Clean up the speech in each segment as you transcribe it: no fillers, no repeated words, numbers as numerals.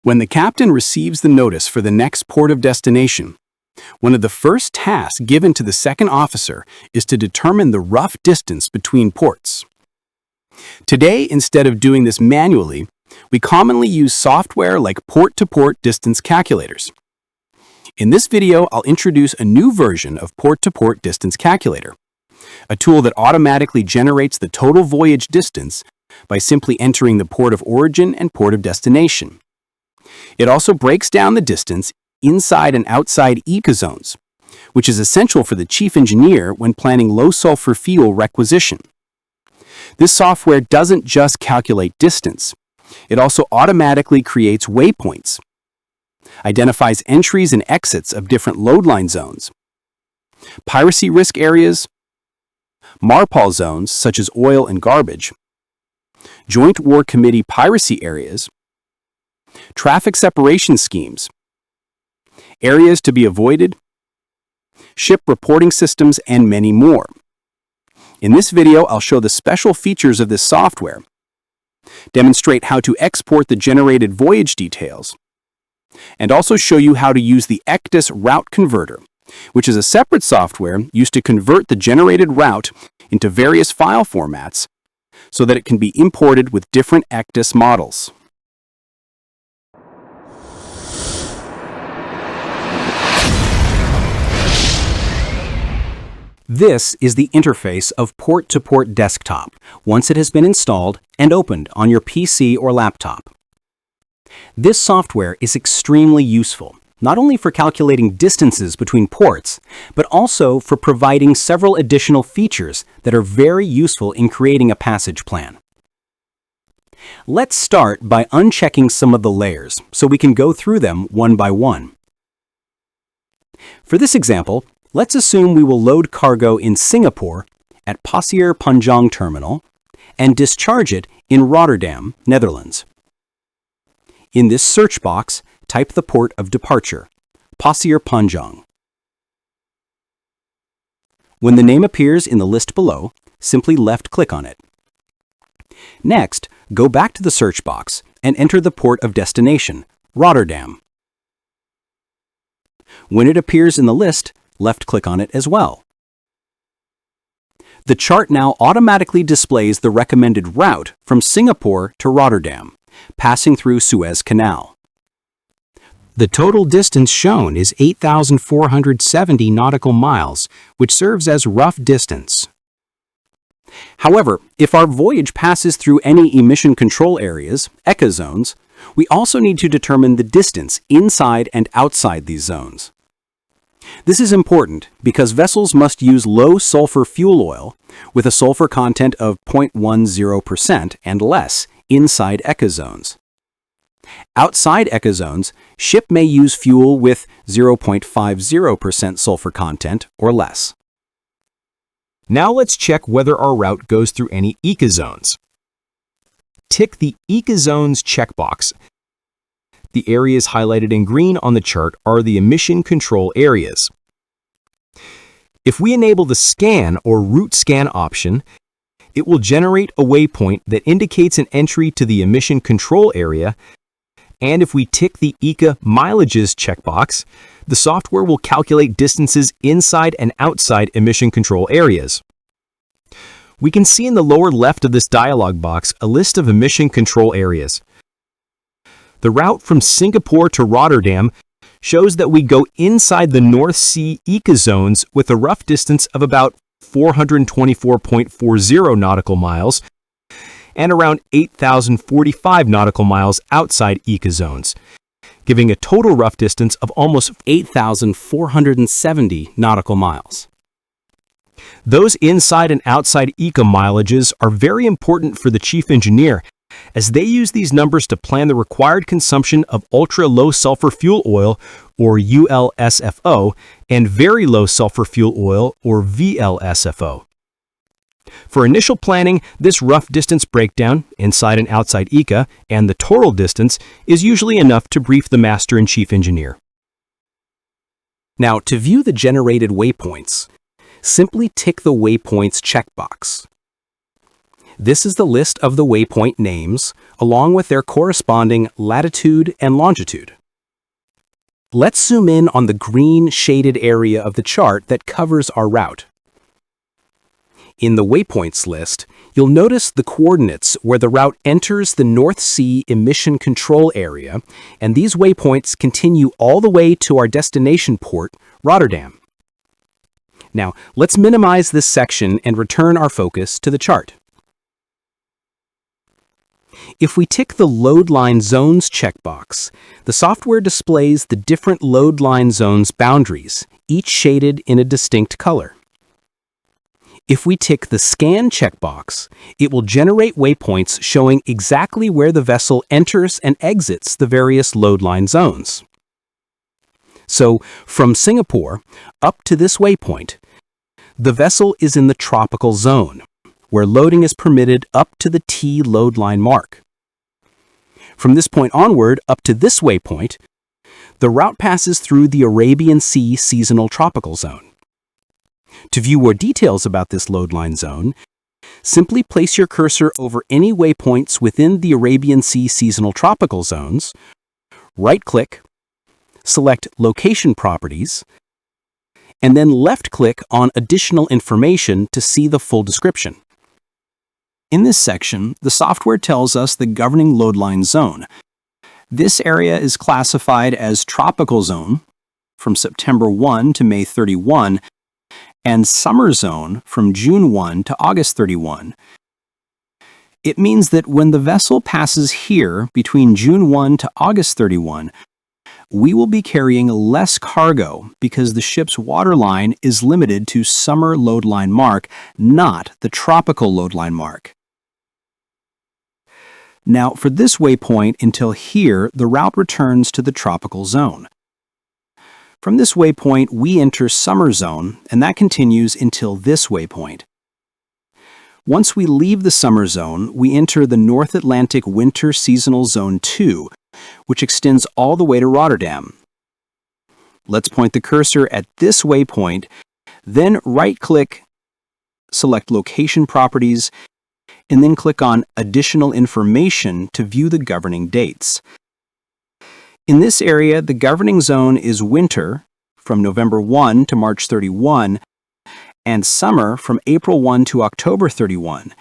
When the captain receives the notice for the next port of destination, one of the first tasks given to the second officer is to determine the rough distance between ports. Today, instead of doing this manually, we commonly use software like port-to-port distance calculators. In this video, I'll introduce a new version of port-to-port distance calculator, a tool that automatically generates the total voyage distance by simply entering the port of origin and port of destination. It also breaks down the distance inside and outside ECA zones, which is essential for the chief engineer when planning low-sulfur fuel requisition. This software doesn't just calculate distance, it also automatically creates waypoints, identifies entries and exits of different loadline zones, piracy risk areas, MARPOL zones such as oil and garbage, Joint War Committee piracy areas, traffic separation schemes, areas to be avoided, ship reporting systems, and many more. In this video, I'll show the special features of this software, demonstrate how to export the generated voyage details, and also show you how to use the ECDIS route converter, which is a separate software used to convert the generated route into various file formats so that it can be imported with different ECDIS models. This is the interface of Port-to-Port Desktop once it has been installed and opened on your PC or laptop. This software is extremely useful, not only for calculating distances between ports, but also for providing several additional features that are very useful in creating a passage plan. Let's start by unchecking some of the layers so we can go through them one by one. For this example, let's assume we will load cargo in Singapore at Pasir Panjang Terminal and discharge it in Rotterdam, Netherlands. In this search box, type the port of departure, Pasir Panjang. When the name appears in the list below, simply left-click on it. Next, go back to the search box and enter the port of destination, Rotterdam. When it appears in the list, left-click on it as well. The chart now automatically displays the recommended route from Singapore to Rotterdam, passing through Suez Canal. The total distance shown is 8,470 nautical miles, which serves as rough distance. However, if our voyage passes through any emission control areas, ECA zones, we also need to determine the distance inside and outside these zones. This is important because vessels must use low-sulfur fuel oil with a sulfur content of 0.10% and less inside ECA zones. Outside ECA zones, ship may use fuel with 0.50% sulfur content or less. Now let's check whether our route goes through any ECA zones. Tick the ECA zones checkbox. The areas highlighted in green on the chart are the emission control areas. If we enable the scan or route scan option, it will generate a waypoint that indicates an entry to the emission control area, and if we tick the ECA mileages checkbox, the software will calculate distances inside and outside emission control areas. We can see in the lower left of this dialog box a list of emission control areas. The route from Singapore to Rotterdam shows that we go inside the North Sea ECA zones with a rough distance of about 424.40 nautical miles and around 8,045 nautical miles outside ECA zones, giving a total rough distance of almost 8,470 nautical miles. Those inside and outside ECA mileages are very important for the chief engineer, as they use these numbers to plan the required consumption of ultra-low sulfur fuel oil, or ULSFO, and very low sulfur fuel oil, or VLSFO. For initial planning, this rough distance breakdown, inside and outside ECA, and the total distance is usually enough to brief the master and chief engineer. Now, to view the generated waypoints, simply tick the Waypoints checkbox. This is the list of the waypoint names, along with their corresponding latitude and longitude. Let's zoom in on the green shaded area of the chart that covers our route. In the waypoints list, you'll notice the coordinates where the route enters the North Sea Emission Control Area, and these waypoints continue all the way to our destination port, Rotterdam. Now, let's minimize this section and return our focus to the chart. If we tick the Loadline Zones checkbox, the software displays the different loadline zones boundaries, each shaded in a distinct color. If we tick the Scan checkbox, it will generate waypoints showing exactly where the vessel enters and exits the various loadline zones. So, from Singapore up to this waypoint, the vessel is in the tropical zone, where loading is permitted up to the T loadline mark. From this point onward up to this waypoint, the route passes through the Arabian Sea seasonal tropical zone. To view more details about this loadline zone, simply place your cursor over any waypoints within the Arabian Sea seasonal tropical zones, right-click, select Location Properties, and then left-click on Additional Information to see the full description. In this section, the software tells us the governing loadline zone. This area is classified as Tropical Zone from September 1 to May 31, and Summer Zone from June 1 to August 31. It means that when the vessel passes here between June 1 to August 31, we will be carrying less cargo because the ship's waterline is limited to summer loadline mark, not the tropical loadline mark. Now, for this waypoint until here, the route returns to the tropical zone. From this waypoint, we enter Summer Zone, and that continues until this waypoint. Once we leave the Summer Zone, we enter the North Atlantic Winter Seasonal Zone 2, which extends all the way to Rotterdam. Let's point the cursor at this waypoint, then right-click, select Location Properties, and then click on Additional Information to view the governing dates. In this area, the governing zone is winter from November 1 to March 31, and summer from April 1 to October 31.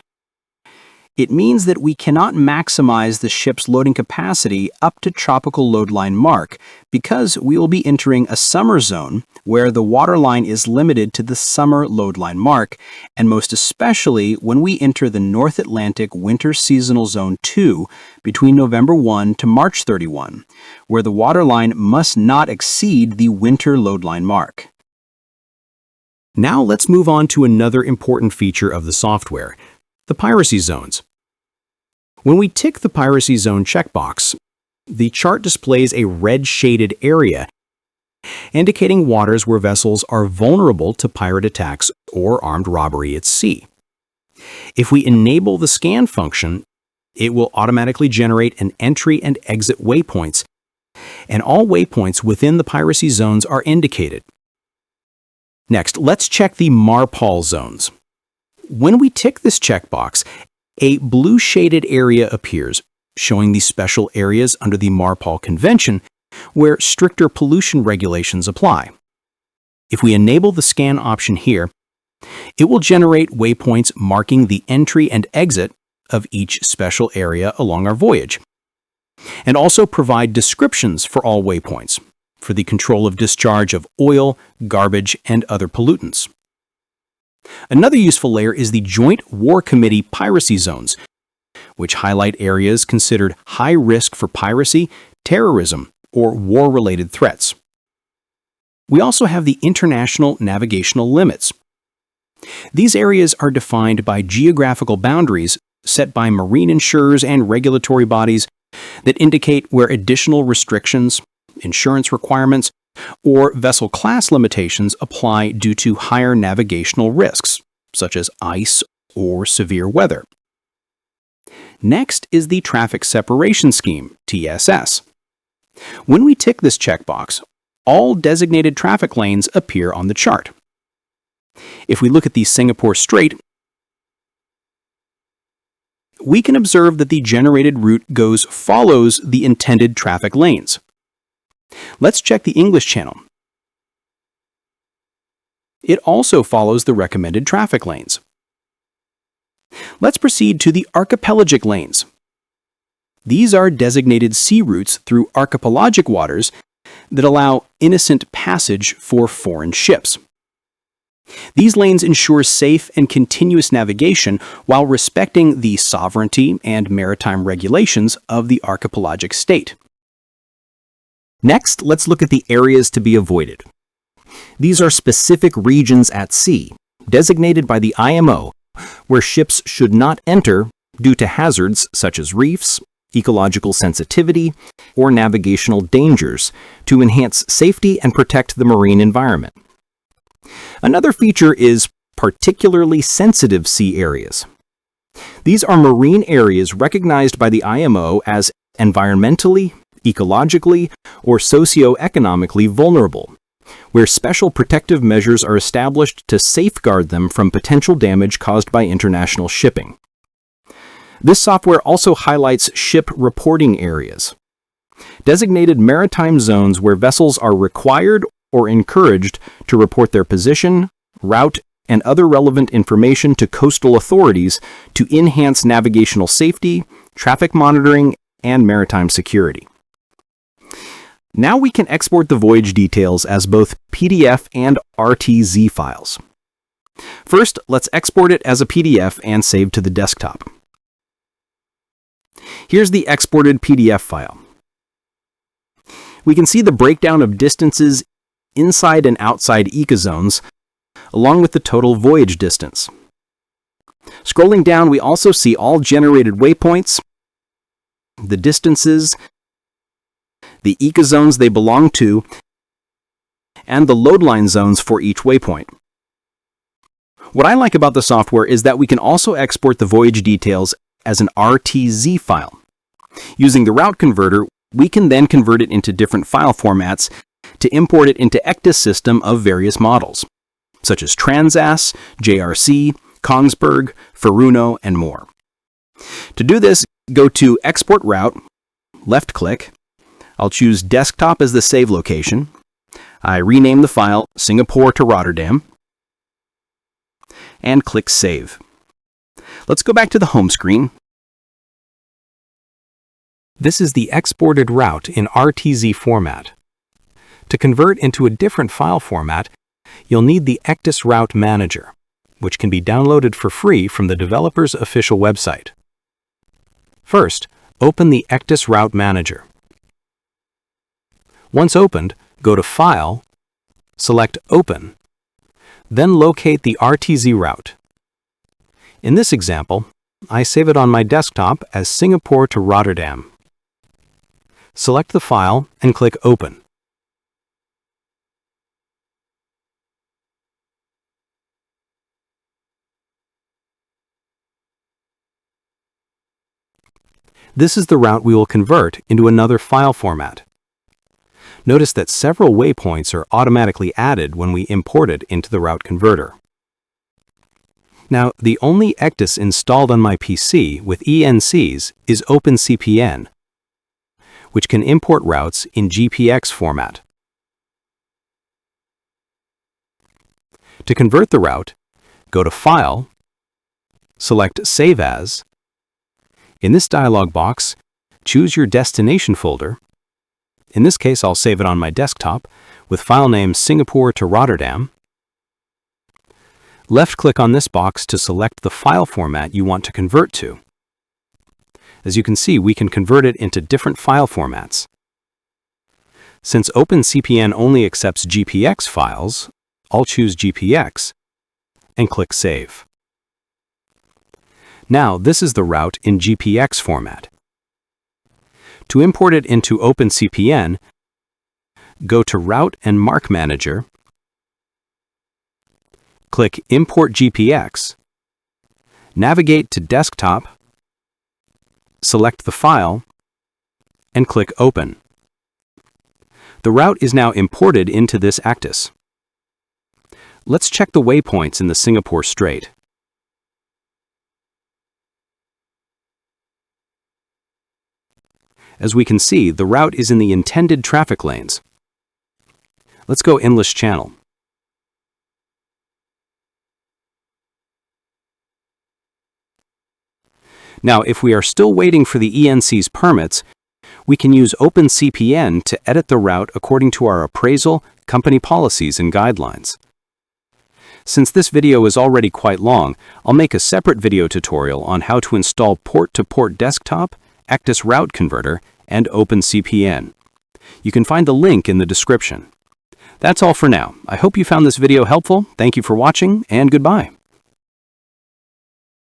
It means that we cannot maximize the ship's loading capacity up to tropical loadline mark because we will be entering a summer zone where the waterline is limited to the summer loadline mark, and most especially when we enter the North Atlantic Winter Seasonal Zone 2 between November 1 to March 31, where the waterline must not exceed the winter loadline mark. Now let's move on to another important feature of the software, the Piracy Zones. When we tick the Piracy Zone checkbox, the chart displays a red shaded area indicating waters where vessels are vulnerable to pirate attacks or armed robbery at sea. If we enable the scan function, it will automatically generate an entry and exit waypoints, and all waypoints within the Piracy Zones are indicated. Next, let's check the MARPOL zones. When we tick this checkbox, a blue shaded area appears, showing the special areas under the MARPOL Convention where stricter pollution regulations apply. If we enable the scan option here, it will generate waypoints marking the entry and exit of each special area along our voyage, and also provide descriptions for all waypoints for the control of discharge of oil, garbage, and other pollutants. Another useful layer is the Joint War Committee Piracy Zones, which highlight areas considered high risk for piracy, terrorism, or war-related threats. We also have the International Navigational Limits. These areas are defined by geographical boundaries set by marine insurers and regulatory bodies that indicate where additional restrictions, insurance requirements, or vessel class limitations apply due to higher navigational risks, such as ice or severe weather. Next is the Traffic Separation Scheme, TSS. When we tick this checkbox, all designated traffic lanes appear on the chart. If we look at the Singapore Strait, we can observe that the generated route follows the intended traffic lanes. Let's check the English channel. It also follows the recommended traffic lanes. Let's proceed to the archipelagic lanes. These are designated sea routes through archipelagic waters that allow innocent passage for foreign ships. These lanes ensure safe and continuous navigation while respecting the sovereignty and maritime regulations of the archipelagic state. Next, let's look at the areas to be avoided. These are specific regions at sea, designated by the IMO, where ships should not enter due to hazards such as reefs, ecological sensitivity, or navigational dangers to enhance safety and protect the marine environment. Another feature is particularly sensitive sea areas. These are marine areas recognized by the IMO as environmentally, ecologically, or socioeconomically vulnerable, where special protective measures are established to safeguard them from potential damage caused by international shipping. This software also highlights ship reporting areas, designated maritime zones where vessels are required or encouraged to report their position, route, and other relevant information to coastal authorities to enhance navigational safety, traffic monitoring, and maritime security. Now we can export the voyage details as both PDF and RTZ files. First, let's export it as a PDF and save to the desktop. Here's the exported PDF file. We can see the breakdown of distances inside and outside ECA zones, along with the total voyage distance. Scrolling down, we also see all generated waypoints, the distances, the ECA zones they belong to, and the load line zones for each waypoint. What I like about the software is that we can also export the voyage details as an RTZ file. Using the route converter, we can then convert it into different file formats to import it into ECDIS system of various models, such as Transas, JRC, Kongsberg, Furuno, and more. To do this, go to Export Route, left-click. I'll choose Desktop as the save location. I rename the file Singapore to Rotterdam, and click Save. Let's go back to the home screen. This is the exported route in RTZ format. To convert into a different file format, you'll need the ECDIS Route Manager, which can be downloaded for free from the developer's official website. First, open the ECDIS Route Manager. Once opened, go to File, select Open, then locate the RTZ route. In this example, I save it on my desktop as Singapore to Rotterdam. Select the file and click Open. This is the route we will convert into another file format. Notice that several waypoints are automatically added when we import it into the route converter. Now, the only ECDIS installed on my PC with ENCs is OpenCPN, which can import routes in GPX format. To convert the route, go to File, select Save As. In this dialog box, choose your destination folder. In this case, I'll save it on my desktop with file name Singapore to Rotterdam. Left-click on this box to select the file format you want to convert to. As you can see, we can convert it into different file formats. Since OpenCPN only accepts GPX files, I'll choose GPX and click Save. Now, this is the route in GPX format. To import it into OpenCPN, go to Route and Mark Manager, click Import GPX, navigate to Desktop, select the file, and click Open. The route is now imported into this ECDIS. Let's check the waypoints in the Singapore Strait. As we can see, the route is in the intended traffic lanes. Let's go English Channel. Now, if we are still waiting for the ENC's permits, we can use OpenCPN to edit the route according to our appraisal, company policies, and guidelines. Since this video is already quite long, I'll make a separate video tutorial on how to install port-to-port desktop, ECDIS route converter, and OpenCPN. You can find the link in the description. That's all for now. I hope you found this video helpful. Thank you for watching, and goodbye.